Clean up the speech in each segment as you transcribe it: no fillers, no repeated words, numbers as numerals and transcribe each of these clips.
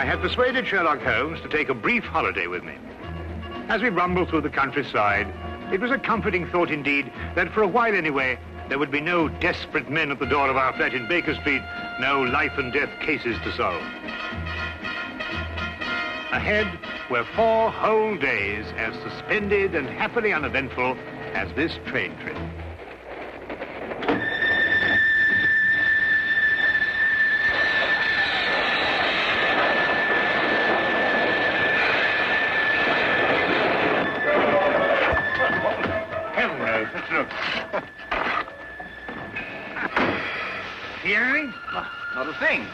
I had persuaded Sherlock Holmes to take a brief holiday with me. As we rumbled through the countryside, it was a comforting thought indeed that for a while anyway, there would be no desperate men at the door of our flat in Baker Street, no life and death cases to solve. Ahead were 4 whole days as suspended and happily uneventful as this train trip. Hello, let's look. Hear anything? Not a thing.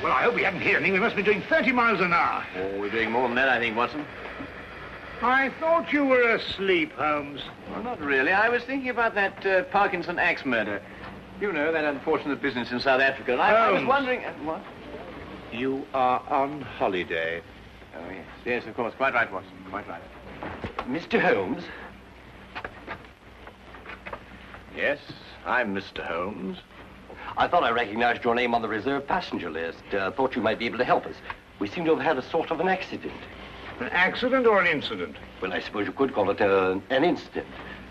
Well, I hope we haven't heard anything. We must be doing 30 miles an hour. Oh, we're doing more than that, I think, Watson. I thought you were asleep, Holmes. Well, not really. I was thinking about that Parkinson axe murder. You know, that unfortunate business in South Africa. And I was wondering... what? You are on holiday. Oh, yes. Yes, of course. Quite right, Watson. Quite right. Mr. Holmes? Yes, I'm Mr. Holmes. I thought I recognized your name on the reserved passenger list. Thought you might be able to help us. We seem to have had a sort of an accident. An accident or an incident? Well, I suppose you could call it an incident.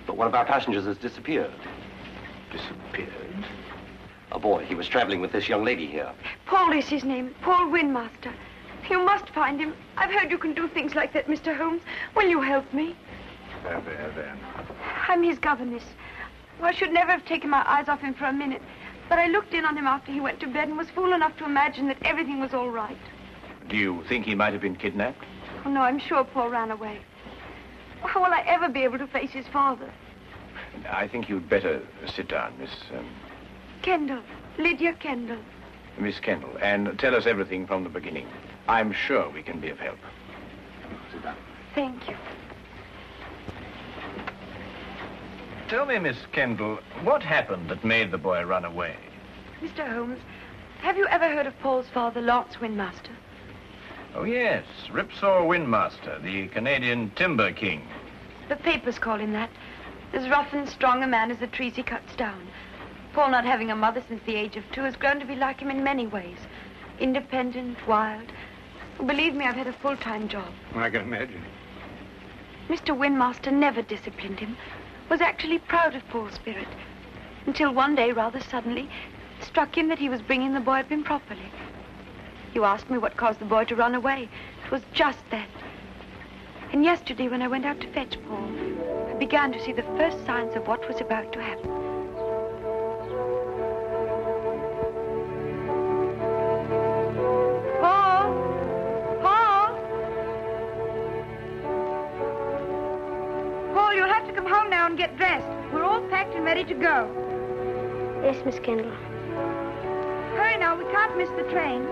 But one of our passengers has disappeared. Disappeared? A boy. He was traveling with this young lady here. Paul is his name. Paul Windmaster. You must find him. I've heard you can do things like that, Mr. Holmes. Will you help me? There. I'm his governess. I should never have taken my eyes off him for a minute. But I looked in on him after he went to bed and was fool enough to imagine that everything was all right. Do you think he might have been kidnapped? Oh, no, I'm sure Paul ran away. How will I ever be able to face his father? I think you'd better sit down, Miss... Kendall. Lydia Kendall. Miss Kendall, and tell us everything from the beginning. I'm sure we can be of help. Sit down. Thank you. Tell me, Miss Kendall, what happened that made the boy run away? Mr. Holmes, have you ever heard of Paul's father, Lance Windmaster? Oh, yes, Ripsaw Windmaster, the Canadian timber king. The papers call him that. As rough and strong a man as the trees he cuts down. Paul, not having a mother since the age of 2, has grown to be like him in many ways. Independent, wild. Believe me, I've had a full-time job. I can imagine. Mr. Windmaster never disciplined him. Was actually proud of Paul's spirit. Until one day, rather suddenly, it struck him that he was bringing the boy up improperly. You asked me what caused the boy to run away. It was just that. And yesterday, when I went out to fetch Paul, I began to see the first signs of what was about to happen. Paul, you'll have to come home now and get dressed. We're all packed and ready to go. Yes, Miss Kendall. Hurry now, we can't miss the train.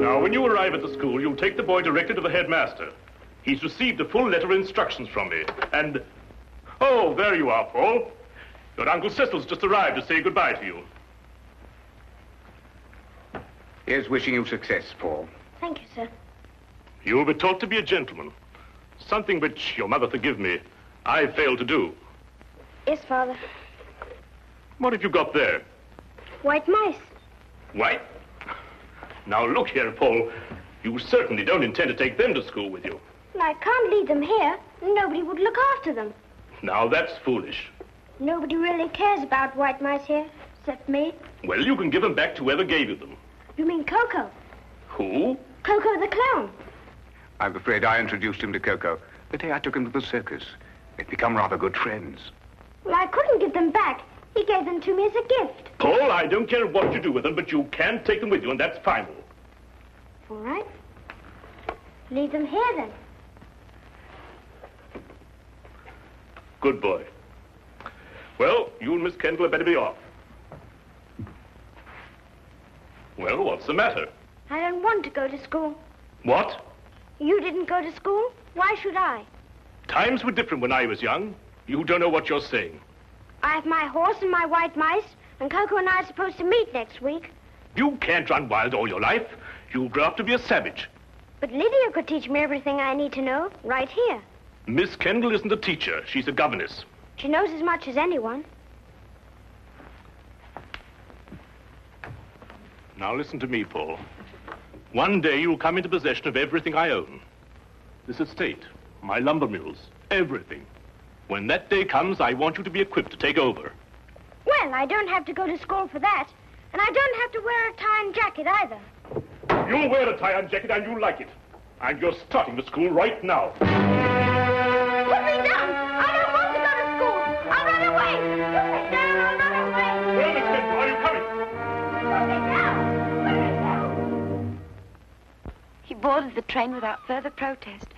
Now, when you arrive at the school, you'll take the boy directly to the headmaster. He's received a full letter of instructions from me, and... Oh, there you are, Paul. Your Uncle Cecil's just arrived to say goodbye to you. Here's wishing you success, Paul. Thank you, sir. You will be taught to be a gentleman. Something which, your mother forgive me, I failed to do. Yes, Father. What have you got there? White mice. White? Now, look here, Paul. You certainly don't intend to take them to school with you. Well, I can't leave them here. Nobody would look after them. Now, that's foolish. Nobody really cares about white mice here, except me. Well, you can give them back to whoever gave you them. You mean Coco? Who? Coco the clown. I'm afraid I introduced him to Coco. The day I took him to the circus. They'd become rather good friends. Well, I couldn't give them back. He gave them to me as a gift. Paul, I don't care what you do with them, but you can take them with you, and that's final. All right. Leave them here, then. Good boy. Well, you and Miss Kendall had better be off. Well, what's the matter? I don't want to go to school. What? You didn't go to school? Why should I? Times were different when I was young. You don't know what you're saying. I have my horse and my white mice, and Coco and I are supposed to meet next week. You can't run wild all your life. You'll grow up to be a savage. But Lydia could teach me everything I need to know right here. Miss Kendall isn't a teacher. She's a governess. She knows as much as anyone. Now listen to me, Paul. One day you'll come into possession of everything I own. This estate, my lumber mills, everything. When that day comes, I want you to be equipped to take over. Well, I don't have to go to school for that. And I don't have to wear a tie and jacket either. You'll wear a tie and jacket and you'll like it. And you're starting to school right now. Put me down! I don't want to go to school! I'll run away! Put me down! I'll run away! Well, Miss Kendall, are you coming? Put me down! Put me down! He boarded the train without further protest.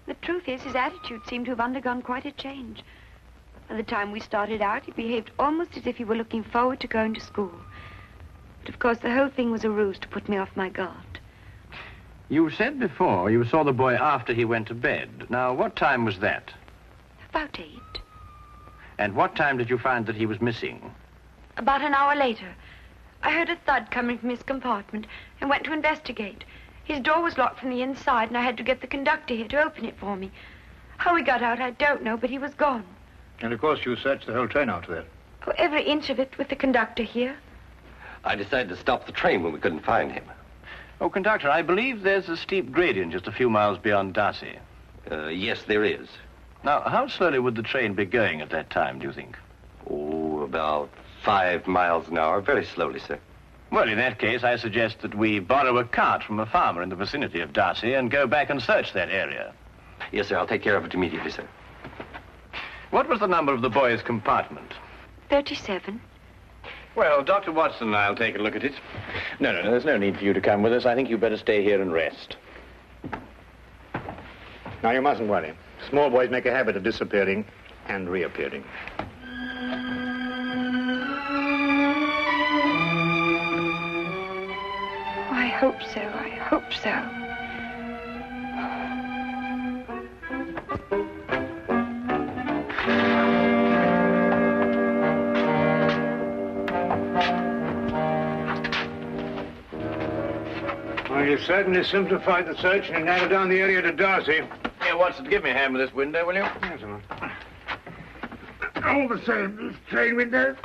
The truth is, his attitude seemed to have undergone quite a change. By the time we started out, he behaved almost as if he were looking forward to going to school. But of course, the whole thing was a ruse to put me off my guard. You said before you saw the boy after he went to bed. Now, what time was that? About 8. And what time did you find that he was missing? About an hour later, I heard a thud coming from his compartment and went to investigate. His door was locked from the inside, and I had to get the conductor here to open it for me. How he got out, I don't know, but he was gone. And, of course, you searched the whole train after that. Oh, every inch of it with the conductor here. I decided to stop the train when we couldn't find him. Oh, conductor, I believe there's a steep gradient just a few miles beyond Darcy. Yes, there is. Now, how slowly would the train be going at that time, do you think? Oh, about 5 miles an hour. Very slowly, sir. Well, in that case, I suggest that we borrow a cart from a farmer in the vicinity of Darcy and go back and search that area. Yes, sir. I'll take care of it immediately, sir. What was the number of the boy's compartment? 37. Well, Dr. Watson and I'll take a look at it. No, there's no need for you to come with us. I think you'd better stay here and rest. Now, you mustn't worry. Small boys make a habit of disappearing and reappearing. I hope so. I hope so. Well, you certainly simplified the search and narrowed down the area to Darcy. Here, Watson, give me a hand with this window, will you? Yes, sir. All the same, this train window.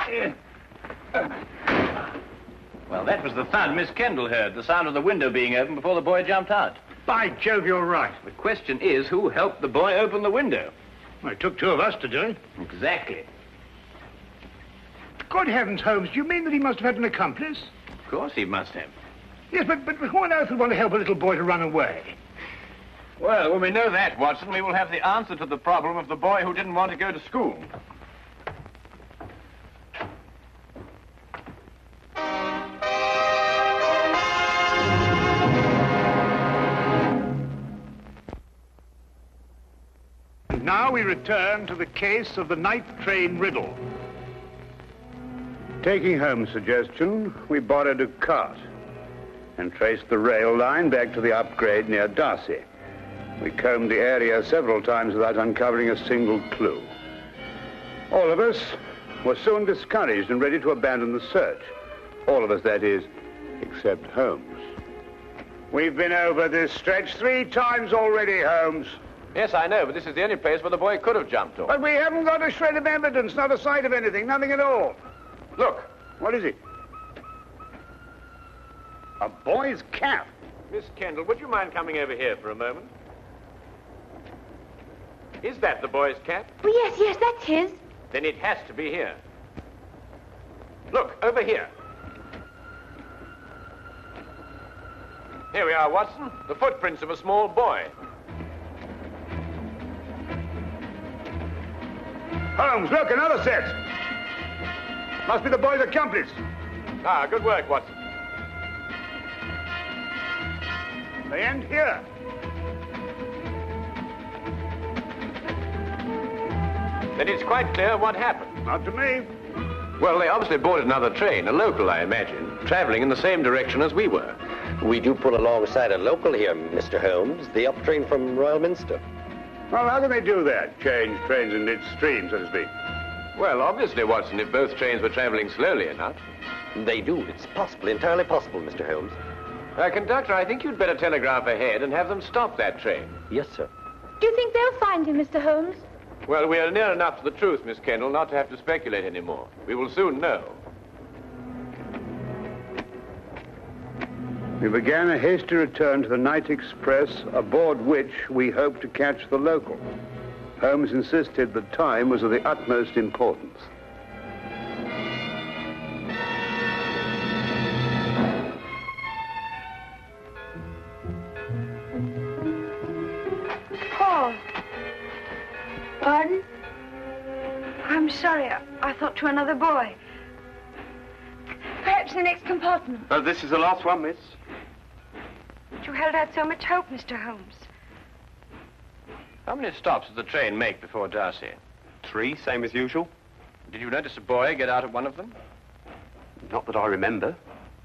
Well, that was the thud Miss Kendall heard, the sound of the window being opened before the boy jumped out. By Jove, you're right. The question is, who helped the boy open the window? Well, it took 2 of us to do it. Exactly. Good heavens, Holmes, do you mean that he must have had an accomplice? Of course he must have. Yes, but who on earth would want to help a little boy to run away? Well, when we know that, Watson, we will have the answer to the problem of the boy who didn't want to go to school. And now we return to the case of the night train riddle. Taking Holmes' suggestion, we borrowed a cart and traced the rail line back to the upgrade near Darcy. We combed the area several times without uncovering a single clue. All of us were soon discouraged and ready to abandon the search. All of us, that is, except Holmes. We've been over this stretch 3 times already, Holmes. Yes, I know, but this is the only place where the boy could have jumped off. But we haven't got a shred of evidence, not a sight of anything, nothing at all. Look, What is it? A boy's cap. Miss Kendall, would you mind coming over here for a moment? Is that the boy's cap? Oh, yes, that's his. Then it has to be here. Look, over here. Here we are, Watson. The footprints of a small boy. Holmes, look, another set. Must be the boy's accomplice. Ah, good work, Watson. They end here. Then it's quite clear what happened. Not to me. Well, they obviously boarded another train, a local, I imagine, traveling in the same direction as we were. We do pull alongside a local here, Mr. Holmes, the up train from Royal Minster. Well, how can they do that? Change trains in midstream, so to speak. Well, obviously, Watson, if both trains were traveling slowly enough. They do. It's possible, entirely possible, Mr. Holmes. Conductor, I think you'd better telegraph ahead and have them stop that train. Yes, sir. Do you think they'll find him, Mr. Holmes? Well, we are near enough to the truth, Miss Kendall, not to have to speculate anymore. We will soon know. We began a hasty return to the night express, aboard which we hoped to catch the local. Holmes insisted that time was of the utmost importance. Paul. Pardon? I'm sorry. I thought to another boy. Perhaps the next compartment. This is the last one, miss. But you held out so much hope, Mr. Holmes. How many stops did the train make before Darcy? 3, same as usual. Did you notice a boy get out at one of them? Not that I remember.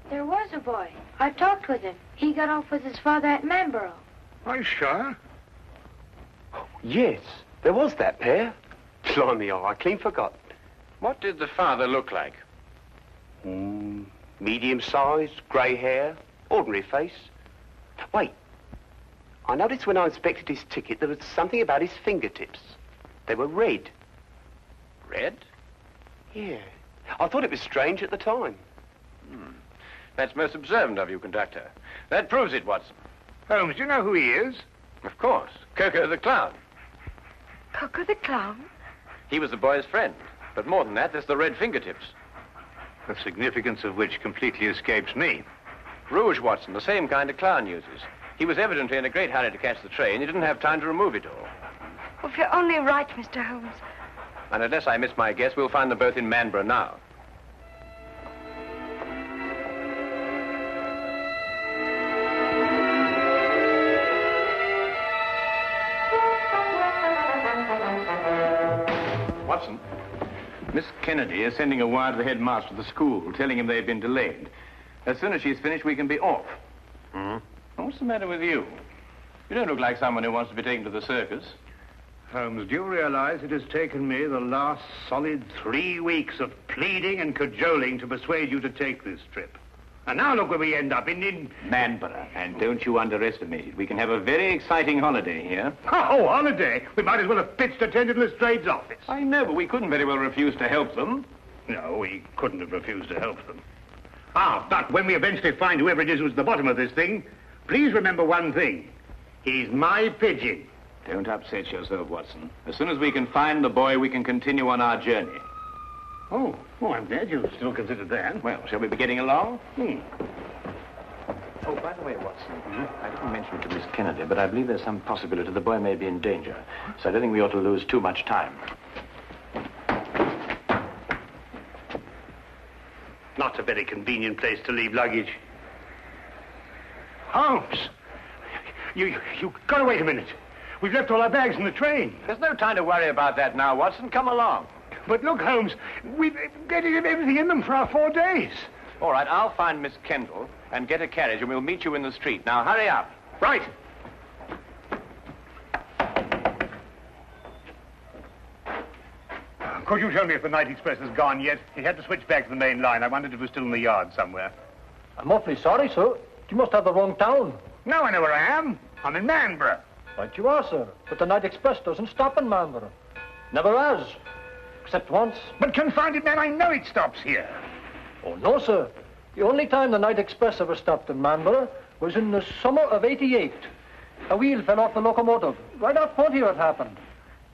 There was a boy. I talked with him. He got off with his father at Manborough. Are you sure? Yes, there was that pair. Blimey, I clean forgot. What did the father look like? Medium-sized, grey hair, ordinary face. Wait, I noticed when I inspected his ticket there was something about his fingertips. They were red. Red? Yeah. I thought it was strange at the time. That's most observant of you, conductor. That proves it, Watson. Holmes, do you know who he is? Of course. Coco the clown. Coco the clown? He was the boy's friend. But more than that, there's the red fingertips. The significance of which completely escapes me. Rouge, Watson, the same kind of clown uses. He was evidently in a great hurry to catch the train. He didn't have time to remove it all. Oh, if you're only right, Mr. Holmes. And unless I miss my guess, we'll find them both in Manborough now. Watson, Miss Kennedy is sending a wire to the headmaster of the school, telling him they've been delayed. As soon as she's finished, we can be off. What's the matter with you? You don't look like someone who wants to be taken to the circus. Holmes, do you realize it has taken me the last solid 3 weeks of pleading and cajoling to persuade you to take this trip? And now look where we end up, in Manborough. And don't you underestimate it. We can have a very exciting holiday here. Oh, holiday? We might as well have pitched a tent in Lestrade's office. I know, but we couldn't very well refuse to help them. No, we couldn't have refused to help them. But when we eventually find whoever it is who's at the bottom of this thing, please remember one thing. He's my pigeon. Don't upset yourself, Watson. As soon as we can find the boy, we can continue on our journey. Oh, I'm glad you still consider that. Well, shall we be getting along? Oh, by the way, Watson, I didn't mention it to Miss Kennedy, but I believe there's some possibility the boy may be in danger. So I don't think we ought to lose too much time. Not a very convenient place to leave luggage. Holmes! You gotta wait a minute. We've left all our bags in the train. There's no time to worry about that now, Watson. Come along. But look, Holmes, we've got everything in them for our 4 days. All right, I'll find Miss Kendall and get a carriage, and we'll meet you in the street. Now, hurry up. Right. Could you tell me if the night express has gone yet? It had to switch back to the main line. I wondered if it was still in the yard somewhere. I'm awfully sorry, sir. You must have the wrong town. No, I know where I am. I'm in Manborough. Right you are, sir. But the night express doesn't stop in Manborough. Never has. Except once. But confounded man, I know it stops here. Oh, no, sir. The only time the night express ever stopped in Manborough was in the summer of '88. A wheel fell off the locomotive. Right out front here it happened.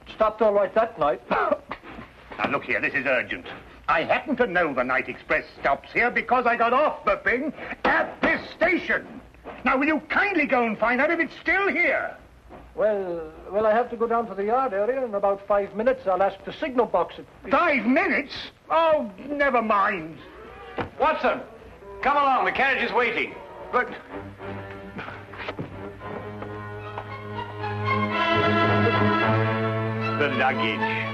It stopped all right that night. Now, look here, this is urgent. I happen to know the night express stops here because I got off the thing at this station. Now, will you kindly go and find out if it's still here? Well, I have to go down to the yard area in about 5 minutes. I'll ask the signal box. 5 minutes? Oh, never mind. Watson, come along. The carriage is waiting. But... the luggage.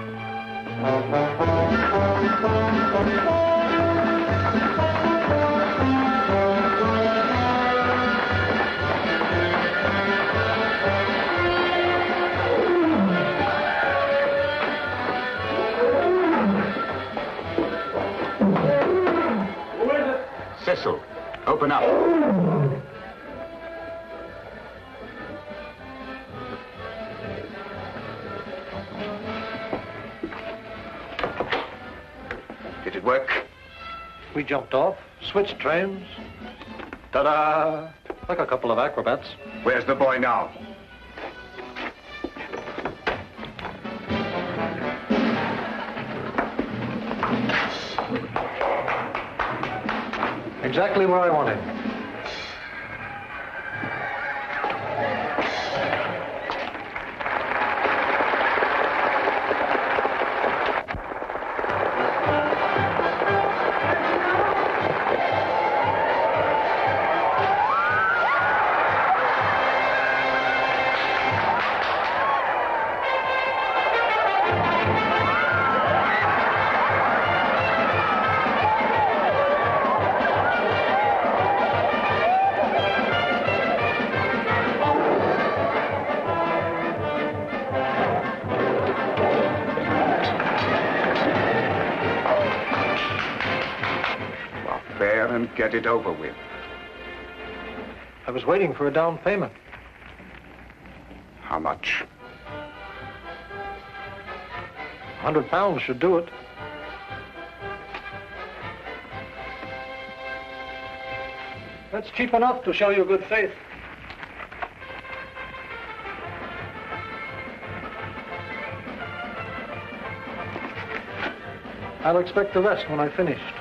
Cecil, open up. Did it work? We jumped off, switched trains. Ta-da! Like a couple of acrobats. Where's the boy now? Exactly where I want him. And get it over with. I was waiting for a down payment. How much? £100 should do it. That's cheap enough to show you good faith. I'll expect the rest when I finished.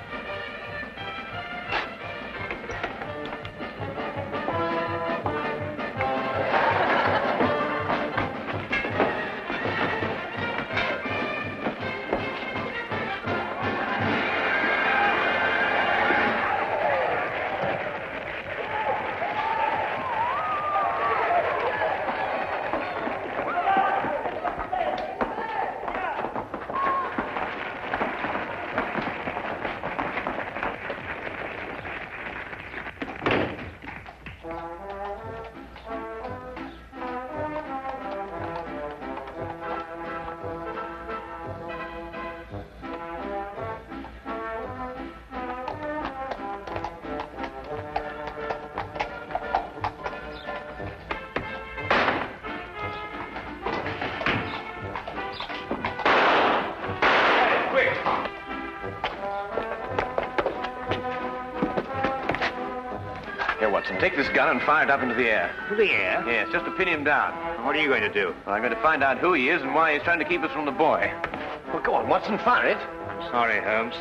Take this gun and fire it up into the air. Into the air? Yes, just to pin him down. What are you going to do? Well, I'm going to find out who he is and why he's trying to keep us from the boy. Well, go on, Watson, fire it. I'm sorry, Holmes.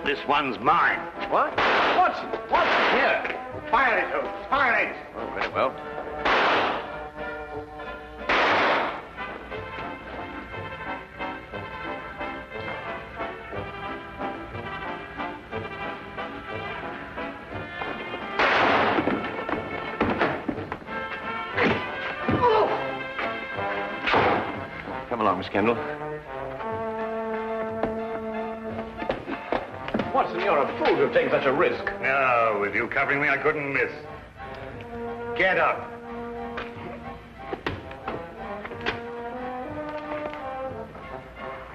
This one's mine. What? Watson! Watson, here! Fire it, Holmes. Fire it! Oh, very well. Come along, Miss Kendall. Watson, you're a fool to have taken such a risk. No, with you covering me, I couldn't miss. Get up.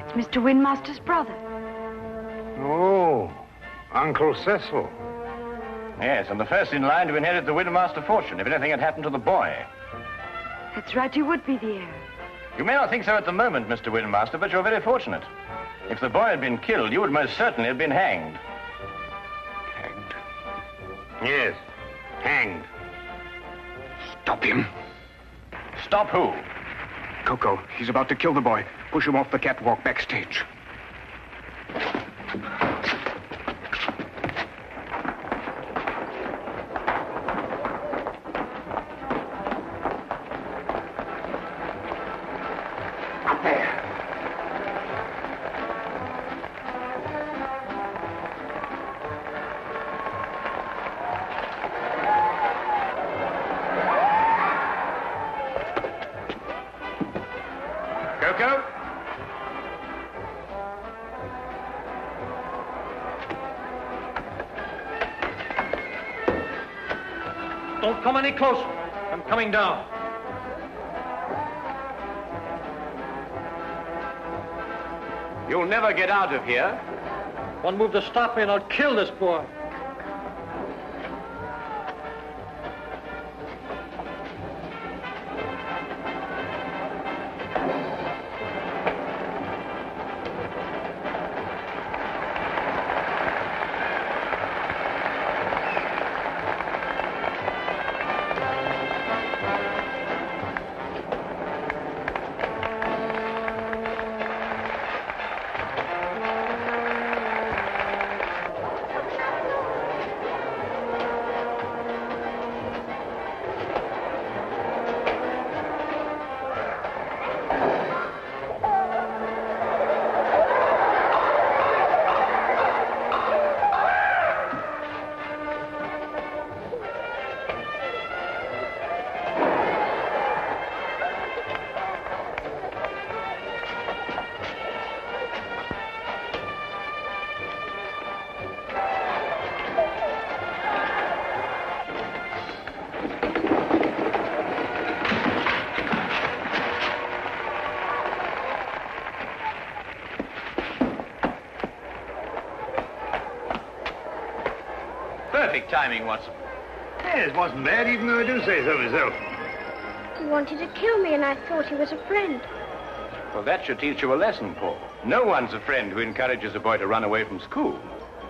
It's Mr. Windmaster's brother. Oh, Uncle Cecil. Yes, and the first in line to inherit the Widowmaster fortune if anything had happened to the boy. That's right, you would be the heir. You may not think so at the moment, Mr. Widowmaster, but you're very fortunate. If the boy had been killed, you would most certainly have been hanged. Hanged? Yes, hanged. Stop him. Stop who? Coco, he's about to kill the boy. Push him off the catwalk backstage. Coco? Don't come any closer. I'm coming down. You'll never get out of here. One move to stop me and I'll kill this boy. perfect timing, Watson. Yes, wasn't bad, even though I do say so myself. He wanted to kill me, and I thought he was a friend. Well, that should teach you a lesson, Paul. No one's a friend who encourages a boy to run away from school.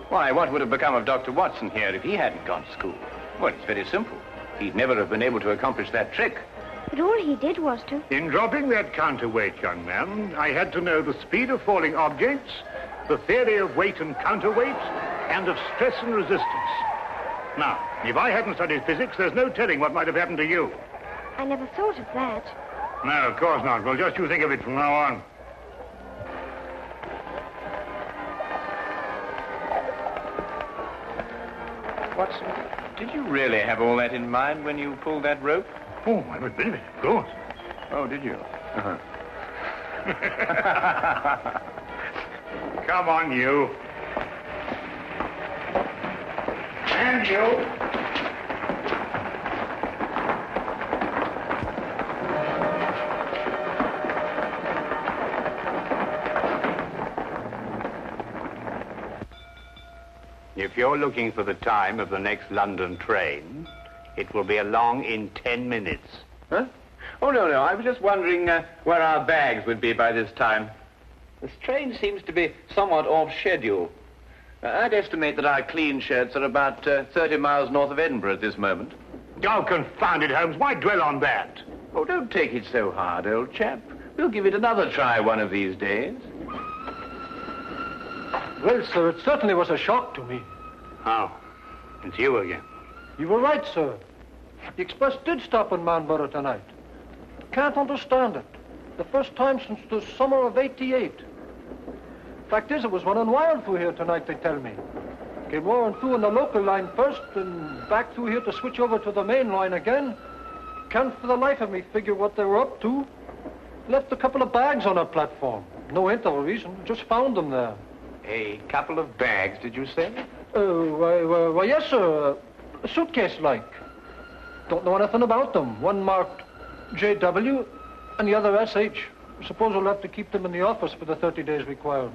Why, what would have become of Dr. Watson here if he hadn't gone to school? Well, it's very simple. He'd never have been able to accomplish that trick. But all he did was to... In dropping that counterweight, young man, I had to know the speed of falling objects, the theory of weight and counterweight, and of stress and resistance. Now, if I hadn't studied physics, there's no telling what might have happened to you. I never thought of that. No, of course not. Well, just you think of it from now on. Watson, did you really have all that in mind when you pulled that rope? Oh, every bit of it, of course. Oh, did you? Uh-huh. Come on, you. And you. If you're looking for the time of the next London train, it will be along in 10 minutes. Huh? Oh, no. I was just wondering where our bags would be by this time. This train seems to be somewhat off schedule. I'd estimate that our clean shirts are about 30 miles north of Edinburgh at this moment. Oh, confound it, Holmes. Why dwell on that? Oh, don't take it so hard, old chap. We'll give it another try one of these days. Well, sir, it certainly was a shock to me. Oh, it's you again. You were right, sir. The express did stop in Manborough tonight. Can't understand it. The first time since the summer of '88. Fact is, it was running wild through here tonight, they tell me. Came roaring through on the local line first, and back through here to switch over to the main line again. Can't for the life of me figure what they were up to. Left a couple of bags on our platform. No interval reason, just found them there. A couple of bags, did you say? Why, yes, sir. A suitcase-like. Don't know anything about them. One marked JW and the other SH. Suppose we'll have to keep them in the office for the 30 days required.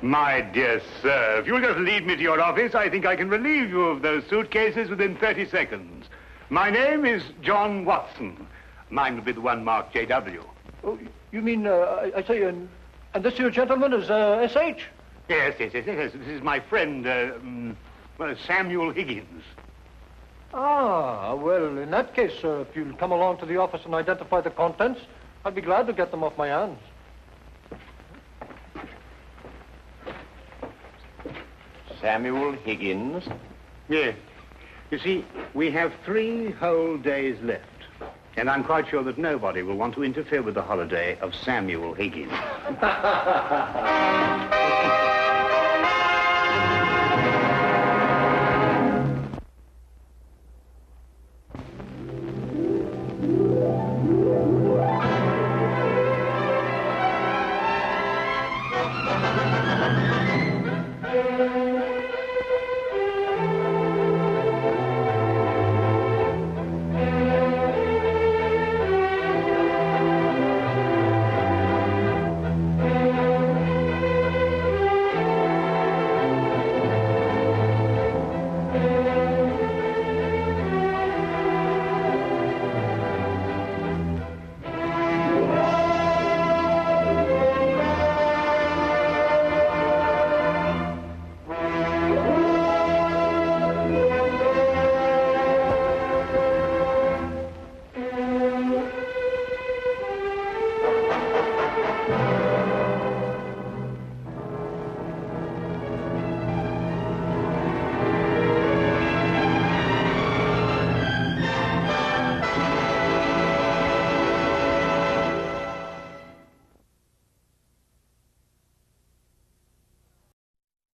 My dear sir, if you'll just lead me to your office, I think I can relieve you of those suitcases within 30 seconds. My name is John Watson. Mine will be the one marked JW. Oh, you mean, I say, and this here gentleman is SH? Yes. This is my friend, Samuel Higgins. Ah, well, in that case, sir, if you'll come along to the office and identify the contents, I'd be glad to get them off my hands. Samuel Higgins? Yes. You see, we have 3 whole days left. And I'm quite sure that nobody will want to interfere with the holiday of Samuel Higgins.